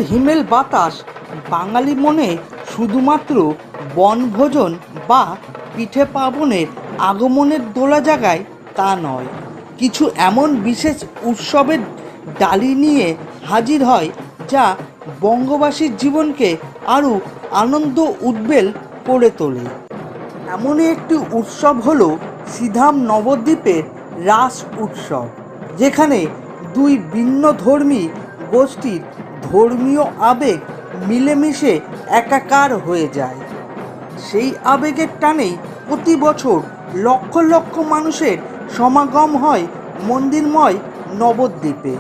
হিমেল বাতাস বাঙালি মনে শুধুমাত্র বনভোজন বা পিঠে পার্বণের আগমনের দোলা জাগায় তা নয়, কিছু এমন বিশেষ উৎসবের ডালি নিয়ে হাজির হয় যা বঙ্গবাসীর জীবনকে আরও আনন্দ উদ্বেল করে তোলে। এমনই একটি উৎসব হলো শ্রীধাম নবদ্বীপের রাস উৎসব, যেখানে দুই ভিন্নধর্মী গোষ্ঠীর ধর্মীয় আবেগ মিলেমিশে একাকার হয়ে যায়। সেই আবেগের টানেই প্রতি বছর লক্ষ লক্ষ মানুষের সমাগম হয় মন্দিরময় নবদ্বীপে।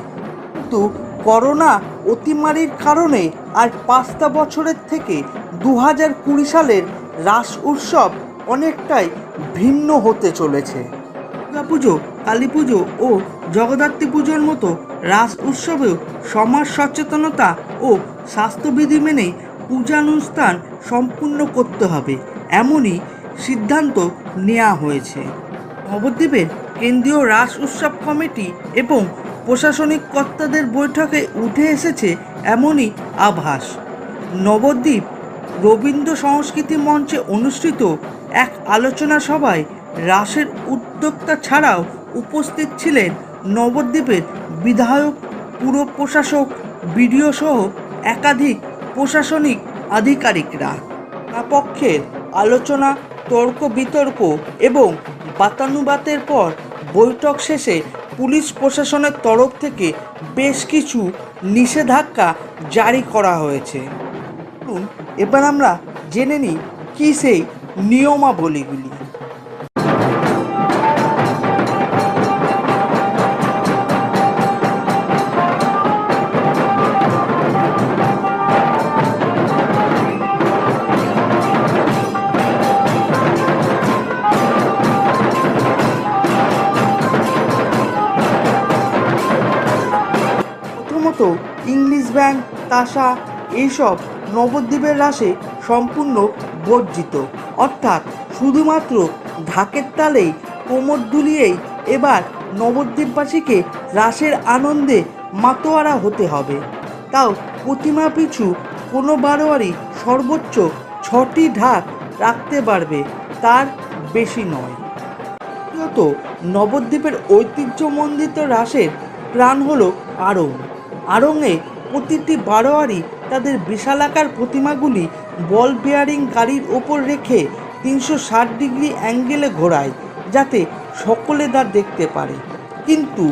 কিন্তু করোনা অতিমারির কারণে আর 5টা বছরের থেকে 2020 সালের রাস উৎসব অনেকটাই ভিন্ন হতে চলেছে। দুর্গাপুজো, কালী পুজো ও জগদ্ধাত্রী পুজোর মতো রাস উৎসবেও সমাজ সচেতনতা ও স্বাস্থ্যবিধি মেনে পূজানুষ্ঠান সম্পূর্ণ করতে হবে, এমনই সিদ্ধান্ত নেওয়া হয়েছে। নবদ্বীপের কেন্দ্রীয় রাস উৎসব কমিটি এবং প্রশাসনিক কর্তাদের বৈঠকে উঠে এসেছে এমনই আভাস। নবদ্বীপ রবীন্দ্র সংস্কৃতি মঞ্চে অনুষ্ঠিত এক আলোচনা সভায় রাসের উদ্যোক্তা ছাড়াও উপস্থিত ছিলেন নবদ্বীপের বিধায়ক, পুর প্রশাসক, বিডিও সহ একাধিক প্রশাসনিক আধিকারিকরা। পক্ষের আলোচনা, তর্ক বিতর্ক এবং বাতানুবাদের পর বৈঠক শেষে পুলিশ প্রশাসনের তরফ থেকে বেশ কিছু নিষেধাজ্ঞা জারি করা হয়েছে। এবার আমরা জেনে নিই কী সেই নিয়মাবলীগুলি। প্রথমত, ইংলিশ ব্যান্ড, তাসা এইসব নবদ্বীপের রাসে সম্পূর্ণ বর্জিত, অর্থাৎ শুধুমাত্র ঢাকের তালেই কোমর দুলিয়েই এবার নবদ্বীপবাসীকে রাসের আনন্দে মাতোয়ারা হতে হবে। তাও প্রতিমা পিছু কোনো বারোয়ারি সর্বোচ্চ 6টি ঢাক রাখতে পারবে, তার বেশি নয়। দ্বিতীয়ত, নবদ্বীপের ঐতিহ্যমণ্ডিত রাসের প্রাণ হলো আড়ং। আড়ংয়ে প্রতিটি বারোয়ারি তাদের বিশালাকার প্রতিমাগুলি বল বেয়ারিং গাড়ির ওপর রেখে 360 ডিগ্রি অ্যাঙ্গেলে ঘোরায়, যাতে সকলে তা দেখতে পারে। কিন্তু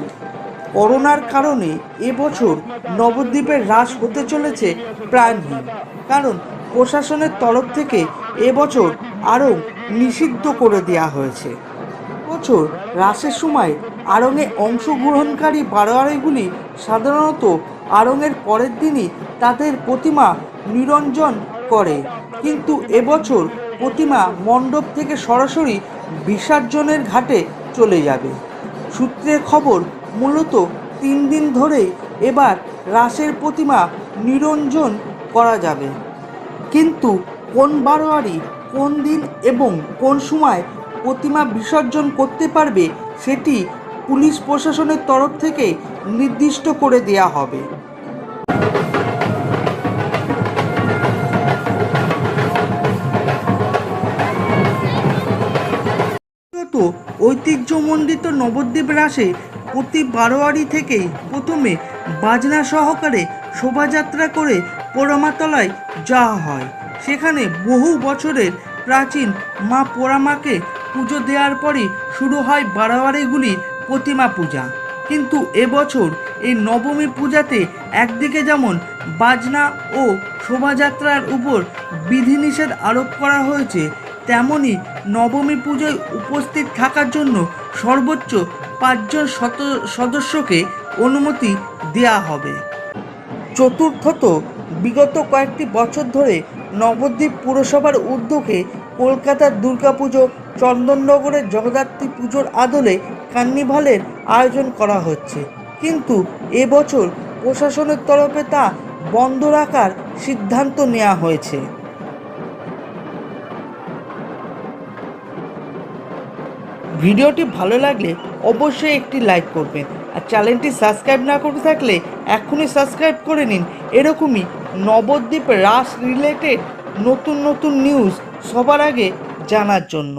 করোনার কারণে এবছর নবদ্বীপের রাস হতে চলেছে প্রাণহীন, কারণ প্রশাসনের তরফ থেকে এবছর আড়ং নিষিদ্ধ করে দেওয়া হয়েছে। বছর রাসের সময় আড়ংয়ে অংশগ্রহণকারী বারোয়ারিগুলি সাধারণত আড়ংয়ের পরের দিনই তাদের প্রতিমা নিরঞ্জন করে, কিন্তু এবছর প্রতিমা মণ্ডপ থেকে সরাসরি বিসর্জনের ঘাটে চলে যাবে। সূত্রের খবর, মূলত 3 দিন ধরে এবার রাসের প্রতিমা নিরঞ্জন করা যাবে, কিন্তু কোন বারোয়ারি কোন দিন এবং কোন সময় প্রতিমা বিসর্জন করতে পারবে সেটি পুলিশ প্রশাসনের তরফ থেকে নির্দিষ্ট করে দেওয়া হবে। ঐতিহ্যমণ্ডিত নবদ্বীপ রাসে প্রতি বারোয়ারি থেকেই প্রথমে বাজনা সহকারে শোভাযাত্রা করে পোড়ামাতলায় যাওয়া হয়। সেখানে বহু বছরের প্রাচীন মা পোড়ামাকে পুজো দেওয়ার পরই শুরু হয় বারোয়ারিগুলির প্রতিমা পূজা। কিন্তু এবছর এই নবমী পূজাতে একদিকে যেমন বাজনা ও শোভাযাত্রার উপর বিধিনিষেধ আরোপ করা হয়েছে, তেমনি নবমী পুজোয় উপস্থিত থাকার জন্য সর্বোচ্চ 5 জন সদস্যকে অনুমতি দেওয়া হবে। চতুর্থত, বিগত কয়েকটি বছর ধরে নবদ্বীপ পুরসভার উদ্যোগে কলকাতার দুর্গাপুজো, চন্দননগরের জগদ্ধাত্রী পুজোর আদলে কার্নিভালের আয়োজন করা হচ্ছে, কিন্তু এবছর প্রশাসনের তরফে তা বন্ধ রাখার সিদ্ধান্ত নেওয়া হয়েছে। ভিডিওটি ভালো লাগলে অবশ্যই একটি লাইক করবেন, আর চ্যানেলটি সাবস্ক্রাইব না করে থাকলে এখনই সাবস্ক্রাইব করে নিন এরকমই নবদ্বীপ রাস রিলেটেড নতুন নতুন নিউজ সবার আগে জানার জন্য।